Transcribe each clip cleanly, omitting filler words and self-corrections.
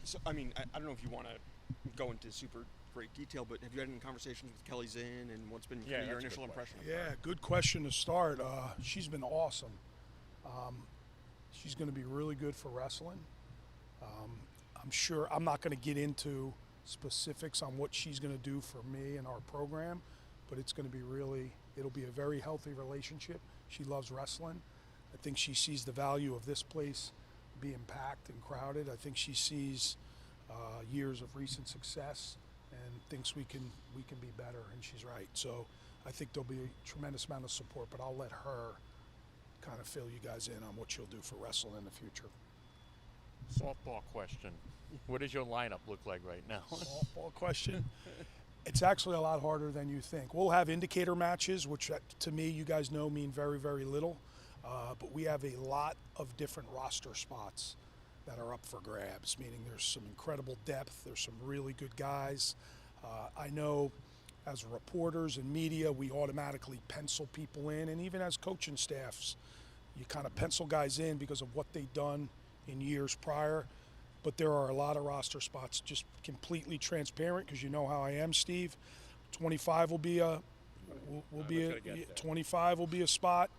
So, I mean, I don't know if you want to go into super great detail, but have you had any conversations with Kelly Zinn, and what's been Yeah, your that's a initial good impression of question. her? Yeah, good question to start. She's been awesome. She's going to be really good for wrestling. I'm sure I'm not going to get into specifics on what she's going to do for me and our program, but it's going to be it'll be a very healthy relationship. She loves wrestling. I think she sees the value of this place being packed and crowded. I think she sees years of recent success and thinks we can be better, and she's right. So I think there'll be a tremendous amount of support, but I'll let her kind of fill you guys in on what she'll do for wrestling in the future. Softball question. What does your lineup look like right now? Softball question. It's actually a lot harder than you think. We'll have indicator matches, which to me, you guys know, mean very, very little. But we have a lot of different roster spots that are up for grabs, meaning there's some incredible depth. There's some really good guys. I know as reporters and media, we automatically pencil people in, and even as coaching staffs, you kind of pencil guys in because of what they've done in years prior. But there are a lot of roster spots, just completely transparent, because you know how I am, Steve. 25 will be a will be I'm gonna a get there. 25 will be a spot.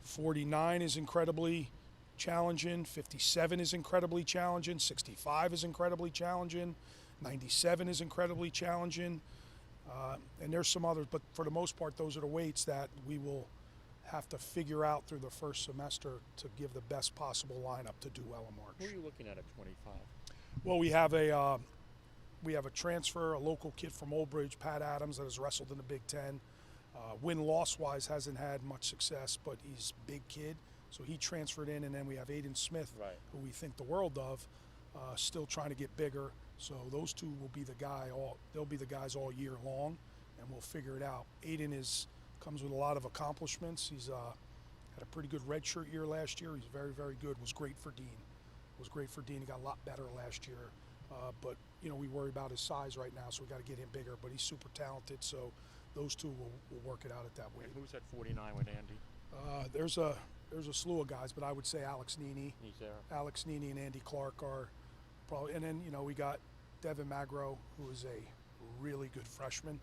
49 is incredibly challenging. 57 is incredibly challenging. 65 is incredibly challenging. 97 is incredibly challenging. And there's some others, but for the most part, those are the weights that we will have to figure out through the first semester to give the best possible lineup to do well in March. Who are you looking at 25? Well, we have a transfer, a local kid from Old Bridge, Pat Adams, that has wrestled in the Big Ten. Win-loss wise hasn't had much success, but he's a big kid, so he transferred in. And then we have Aiden Smith, Right. who we think the world of, still trying to get bigger. So those two will be they'll be the guys all year long, and we'll figure it out. Aiden comes with a lot of accomplishments. He's had a pretty good redshirt year last year. He's very, very good. Was great for Dean. He got a lot better last year. But we worry about his size right now, so we got to get him bigger. But he's super talented, so those two will work it out at that weight. And who's at 49 with Andy? There's a slew of guys, but I would say Alex Nini. He's there. Alex Nini and Andy Clark are probably, and then we got Devin Magro, who is a really good freshman.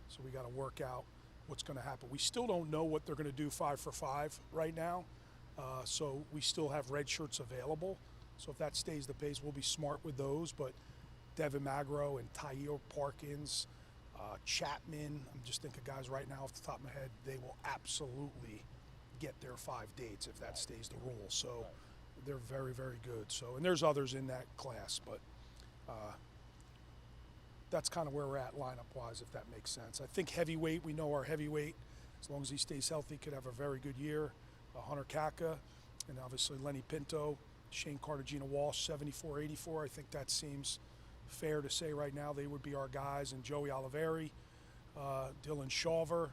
So we got to work out what's going to happen. We still don't know what they're going to do 5-for-5 right now. So we still have red shirts available. So if that stays the pace, we'll be smart with those. But Devin Magro and Tyre Parkins, Chapman, I'm just thinking guys right now off the top of my head, they will absolutely get their 5 dates if that stays the rule. So they're very, very good. So, and there's others in that class, but that's kind of where we're at lineup-wise, if that makes sense. I think heavyweight, we know our heavyweight, as long as he stays healthy, could have a very good year. Hunter Kaka, and obviously Lenny Pinto, Shane Cartagena-Walsh, 74-84. I think that seems fair to say right now they would be our guys, and Joey Oliveri, Dylan Shawver.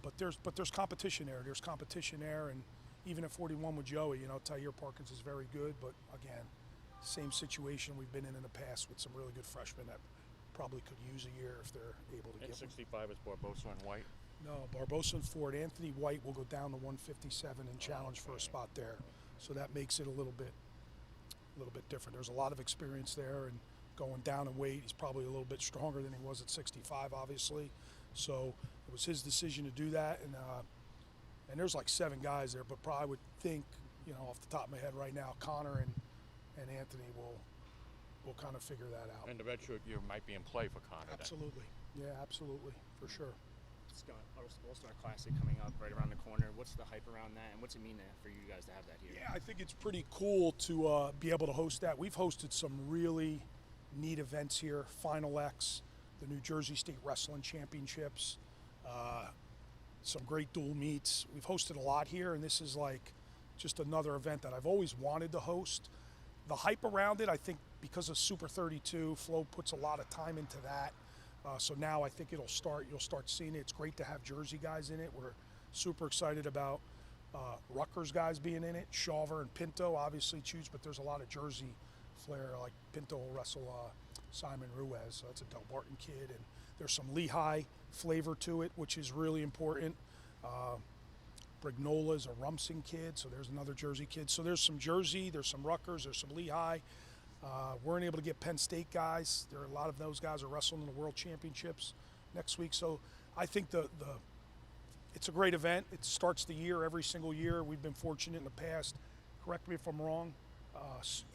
But there's competition there. There's competition there, and even at 41 with Joey, Tyre Parkins is very good, but again, same situation we've been in the past with some really good freshmen that probably could use a year if they're able to And get one. 65 is Barbosa and White. No, Barbosa and Ford. Anthony White will go down to 157 and challenge for a spot there. So that makes it a little bit different. There's a lot of experience there, and going down in weight, he's probably a little bit stronger than he was at 65, obviously. So it was his decision to do that, and there's like 7 guys there, but probably would think, off the top of my head right now, Connor and Anthony will kind of figure that out. And the redshirt year might be in play for Connor. Absolutely. Yeah, absolutely, for sure. All-Star Classic coming up right around the corner. What's the hype around that, and what's it mean for you guys to have that here? Yeah, I think it's pretty cool to be able to host that. We've hosted some really neat events here. Final X, the New Jersey State Wrestling Championships, some great dual meets. We've hosted a lot here, and this is like just another event that I've always wanted to host. The hype around it, I think because of Super 32, Flo puts a lot of time into that. So now I think you'll start seeing it. It's great to have Jersey guys in it. We're super excited about Rutgers guys being in it. Shawver and Pinto obviously choose, but there's a lot of Jersey flair. Like Pinto will wrestle Simon Ruiz, so that's a Del Barton kid. And there's some Lehigh flavor to it, which is really important. Brignola is a Rumson kid, so there's another Jersey kid. So there's some Jersey, there's some Rutgers, there's some Lehigh. Weren't able to get Penn State guys. There are a lot of those guys are wrestling in the World Championships next week. So I think it's a great event. It starts the year every single year. We've been fortunate in the past. Correct me if I'm wrong.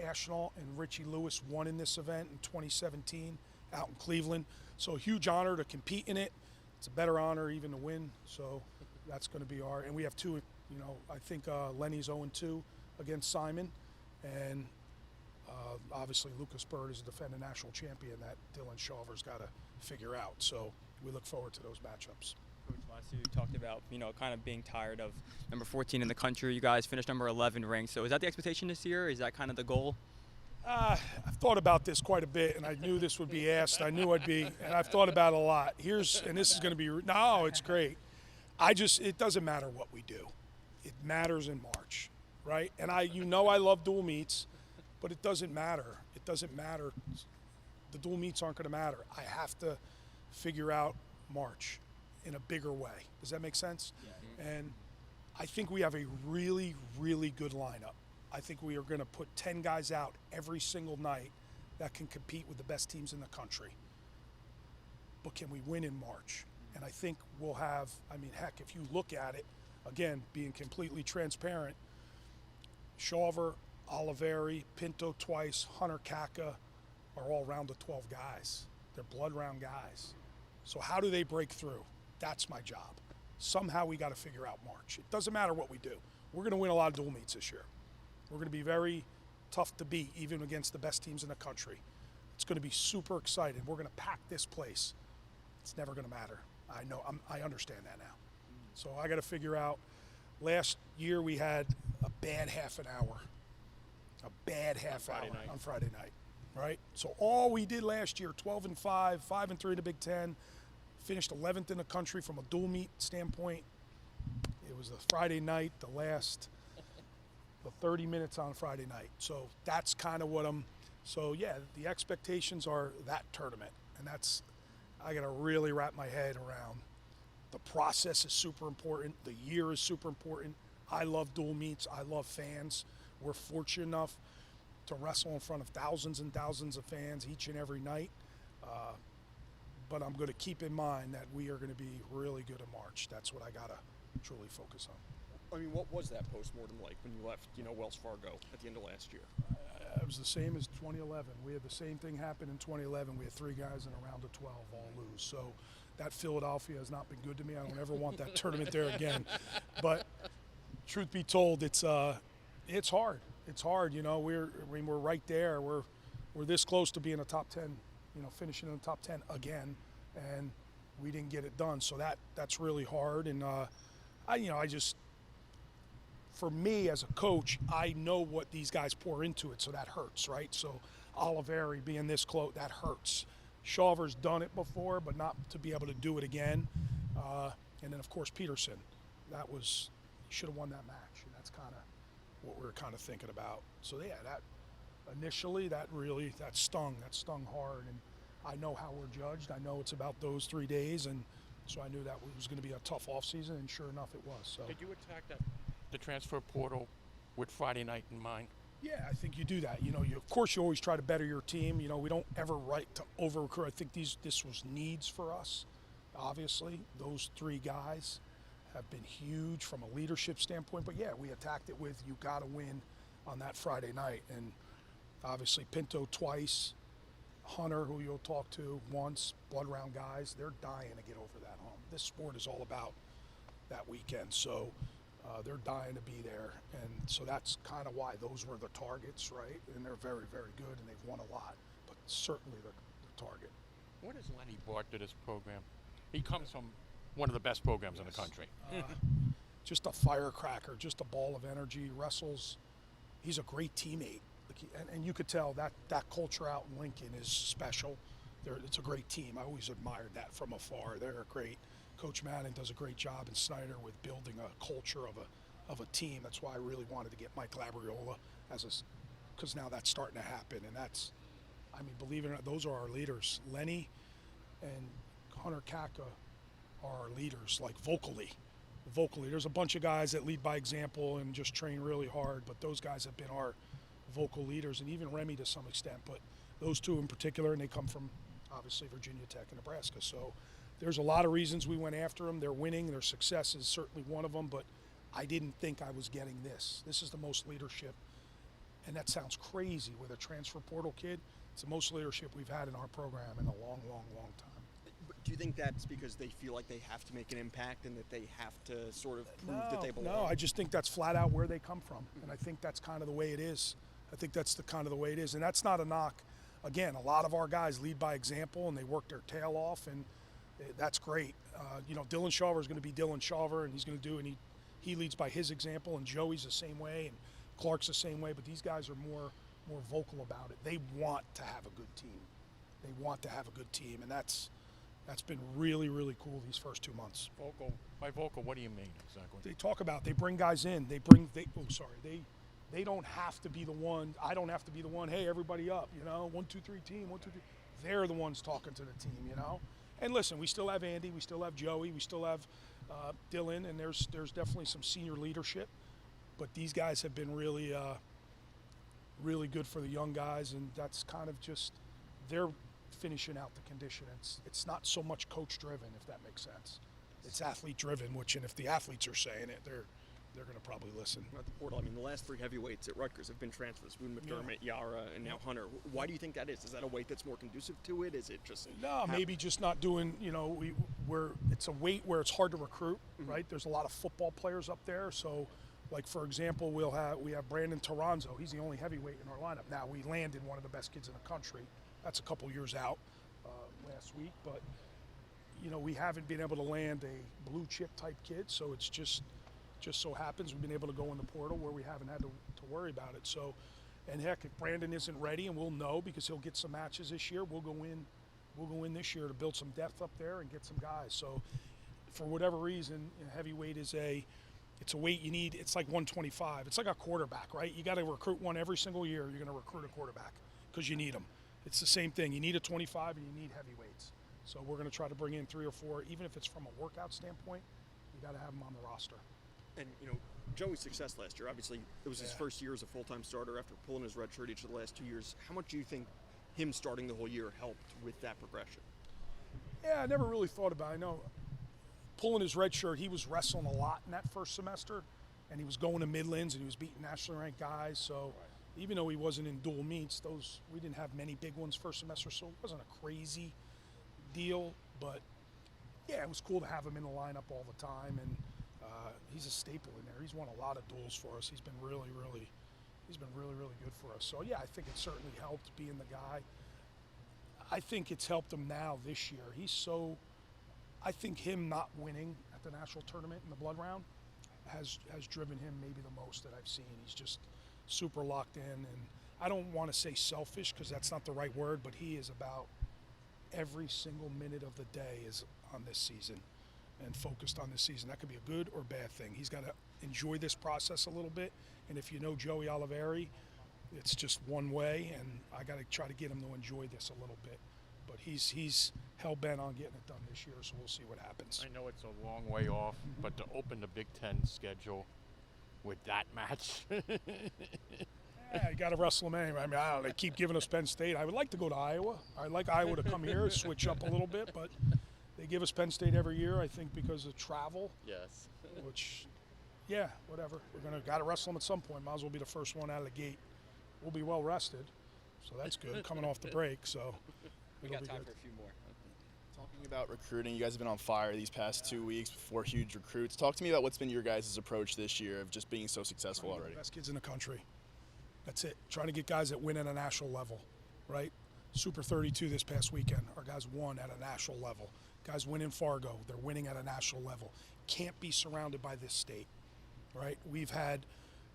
Ashnault and Richie Lewis won in this event in 2017 out in Cleveland. So a huge honor to compete in it. It's a better honor even to win. So that's going to be and we have two, I think Lenny's 0-2 against Simon. And obviously Lucas Bird is a defending national champion that Dylan Shawver's got to figure out. So we look forward to those matchups. Coach, last year you talked about, kind of being tired of number 14 in the country. You guys finished number 11 ranked. So is that the expectation this year? Is that kind of the goal? I've thought about this quite a bit, and I knew this would be asked. I knew and I've thought about it a lot. And this is going to be, no, it's great. It doesn't matter what we do. It matters in March, right? And I love dual meets, but it doesn't matter. It doesn't matter. The dual meets aren't going to matter. I have to figure out March in a bigger way. Does that make sense? Yeah. And I think we have a really, really good lineup. I think we are going to put 10 guys out every single night that can compete with the best teams in the country. But can we win in March? And I think we'll have, heck, if you look at it, again, being completely transparent, Shawver, Oliveri, Pinto twice, Hunter Kaka are all round of 12 guys. They're blood round guys. So how do they break through? That's my job. Somehow we got to figure out March. It doesn't matter what we do. We're going to win a lot of dual meets this year. We're going to be very tough to beat, even against the best teams in the country. It's going to be super exciting. We're going to pack this place. It's never going to matter. I know. I understand that now. So I got to figure out. Last year we had a bad half an hour. A bad half hour on Friday night, right? So all we did last year, 12-5, 5-3 in the Big Ten, finished 11th in the country from a dual meet standpoint. It was the Friday night, the 30 minutes on Friday night. So that's kind of what the expectations are that tournament. And I got to really wrap my head around. The process is super important. The year is super important. I love dual meets. I love fans. We're fortunate enough to wrestle in front of thousands and thousands of fans each and every night. But I'm going to keep in mind that we are going to be really good in March. That's what I got to truly focus on. What was that postmortem like when you left, Wells Fargo at the end of last year? It was the same as 2011. We had the same thing happen in 2011. We had 3 guys in a round of 12 all lose. So that Philadelphia has not been good to me. I don't ever want that tournament there again. But truth be told, it's hard. It's hard. We're right there. We're this close to being a top 10, finishing in the top 10 again, and we didn't get it done. So that's really hard. And for me as a coach, I know what these guys pour into it, so that hurts, right? So Oliveri being this close, that hurts. Shawver's done it before, but not to be able to do it again. And then, of course, Peterson. He should have won that match, and that's kind of what we were kind of thinking about. So, yeah, that stung. That stung hard, and I know how we're judged. I know it's about those 3 days, and so I knew that it was going to be a tough offseason, and sure enough, it was. So. Did you attack the transfer portal with Friday night in mind? Yeah, I think you do that. Of course, you always try to better your team. We don't ever write to over-recruit. I think this was needs for us. Obviously, those 3 guys have been huge from a leadership standpoint. But, yeah, we attacked it with you got to win on that Friday night. And, obviously, Pinto twice, Hunter, who you'll talk to once, blood round guys, they're dying to get over that hump. This sport is all about that weekend. So, they're dying to be there, and so that's kind of why those were the targets, right? And they're very, very good, and they've won a lot, but certainly the target. What has Lenny brought to this program? He comes from one of the best programs in the country. Just a firecracker, just a ball of energy, wrestles. He's a great teammate, and you could tell that culture out in Lincoln is special. It's a great team. I always admired that from afar. They're great. Coach Madden does a great job in Snyder with building a culture of a team. That's why I really wanted to get Mike Labriola because now that's starting to happen. And believe it or not, those are our leaders. Lenny and Hunter Kaka are our leaders, like vocally. There's a bunch of guys that lead by example and just train really hard, but those guys have been our vocal leaders, and even Remy to some extent. But those two in particular, and they come from obviously Virginia Tech and Nebraska. So there's a lot of reasons we went after them. They're winning. Their success is certainly one of them. But I didn't think I was getting this. This is the most leadership, and that sounds crazy with a transfer portal kid. It's the most leadership we've had in our program in a long, long, long time. But do you think that's because they feel like they have to make an impact and that they have to sort of prove that they belong? No, I just think that's flat out where they come from, and I think that's kind of the way it is. I think that's the kind of the way it is, and that's not a knock. Again, a lot of our guys lead by example, and they work their tail off, and that's great. Dylan Shaver is going to be Dylan Shaver, and he's going to do, and he leads by his example, and Joey's the same way, and Clark's the same way. But these guys are more vocal about it. They want to have a good team. They want to have a good team, and that's been really, really cool these first 2 months. Vocal. By vocal, what do you mean exactly? They talk about, they bring guys in. They don't have to be the one. I don't have to be the one. Hey, everybody up. 1, 2, 3 team. 1, 2, 3. They're the ones talking to the team. And listen, we still have Andy. We still have Joey. We still have Dylan. And there's definitely some senior leadership. But these guys have been really, really good for the young guys. And that's kind of just they're finishing out the condition. It's not so much coach driven, if that makes sense. It's athlete driven. And if the athletes are saying it, they're going to probably listen. About the portal, the last 3 heavyweights at Rutgers have been transfers: Boone McDermott, Yara, and now Hunter. Why do you think that is? Is that a weight that's more conducive to it? Is it just maybe just not doing? It's a weight where it's hard to recruit, right? There's a lot of football players up there, so. Like, for example, we have Brandon Toronzo. He's the only heavyweight in our lineup. Now, we landed one of the best kids in the country. That's a couple years out last week. But, we haven't been able to land a blue chip type kid. So it's just so happens we've been able to go in the portal where we haven't had to worry about it. So, and heck, if Brandon isn't ready, and we'll know because he'll get some matches this year, we'll go in this year to build some depth up there and get some guys. So for whatever reason, heavyweight is it's a weight you need. It's like 125. It's like a quarterback, right? You got to recruit one every single year. You're going to recruit a quarterback because you need them. It's the same thing. You need a 25 and you need heavyweights. So we're going to try to bring in 3 or 4, even if it's from a workout standpoint. You got to have them on the roster. And Joey's success last year, obviously, it was his first year as a full-time starter after pulling his red shirt each of the last 2 years. How much do you think him starting the whole year helped with that progression? Yeah, I never really thought about it. I know pulling his red shirt, he was wrestling a lot in that first semester, and he was going to Midlands, and he was beating nationally ranked guys. So even though he wasn't in dual meets, we didn't have many big ones first semester, so it wasn't a crazy deal. But yeah, it was cool to have him in the lineup all the time, and he's a staple in there. He's won a lot of duels for us. He's been really, really good for us. So yeah, I think it certainly helped being the guy. I think it's helped him now this year. I think him not winning at the national tournament in the blood round has driven him maybe the most that I've seen. He's just super locked in, and I don't want to say selfish because that's not the right word, but he is about every single minute of the day is on this season and focused on this season. That could be a good or bad thing. He's got to enjoy this process a little bit, and if you know Joey Oliveri, it's just one way, and I got to try to get him to enjoy this a little bit. But he's hell-bent on getting it done this year, so we'll see what happens. I know it's a long way off, but to open the Big Ten schedule with that match. Yeah, you got to wrestle them anyway. I don't know. They keep giving us Penn State. I would like to go to Iowa. I'd like Iowa to come here, switch up a little bit, but they give us Penn State every year, I think, because of travel. Yes. Which, yeah, whatever. We're got to wrestle them at some point. Might as well be the first one out of the gate. We'll be well rested, so that's good. Coming off the break, so We got time for a few more. Talking about recruiting, you guys have been on fire these past 2 weeks, 4 huge recruits. Talk to me about what's been your guys' approach this year of just being so successful already. Best kids in the country. That's it. Trying to get guys that win at a national level, right? Super 32 this past weekend. Our guys won at a national level. Guys win in Fargo. They're winning at a national level. Can't be surrounded by this state, right? We've had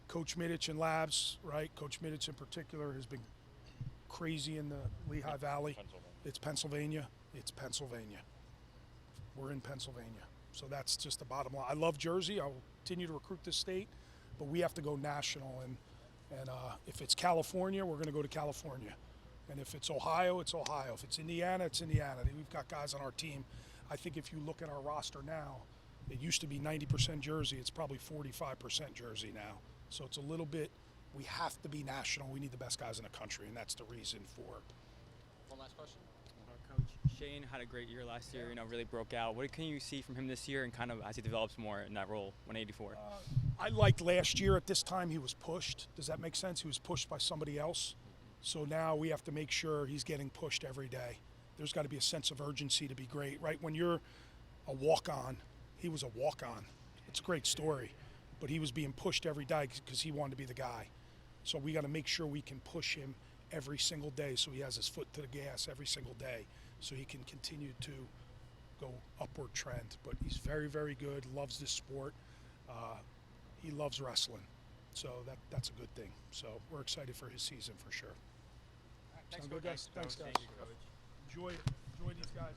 Coach Middich and Labs, right? Coach Middich in particular has been crazy in the Lehigh Valley. It's Pennsylvania. It's Pennsylvania. We're in Pennsylvania. So that's just the bottom line. I love Jersey. I'll continue to recruit this state, but we have to go national. And if it's California, we're going to go to California. And if it's Ohio, it's Ohio. If it's Indiana, it's Indiana. We've got guys on our team. I think if you look at our roster now, it used to be 90% Jersey. It's probably 45% Jersey now. So it's a little bit we have to be national. We need the best guys in the country, and that's the reason for. One last question. Coach Shane had a great year last year. Really broke out. What can you see from him this year, and kind of as he develops more in that role, 184? I liked last year at this time he was pushed. Does that make sense? He was pushed by somebody else. So now we have to make sure he's getting pushed every day. There's got to be a sense of urgency to be great, right? When you're a walk-on, he was a walk-on. It's a great story, but he was being pushed every day because he wanted to be the guy. So we got to make sure we can push him every single day so he has his foot to the gas every single day so he can continue to go upward trend. But he's very, very good, loves this sport. He loves wrestling, so that's a good thing. So we're excited for his season for sure. Thanks, Sound good, guys? Thanks, guys. Thank you, Coach. Enjoy these guys.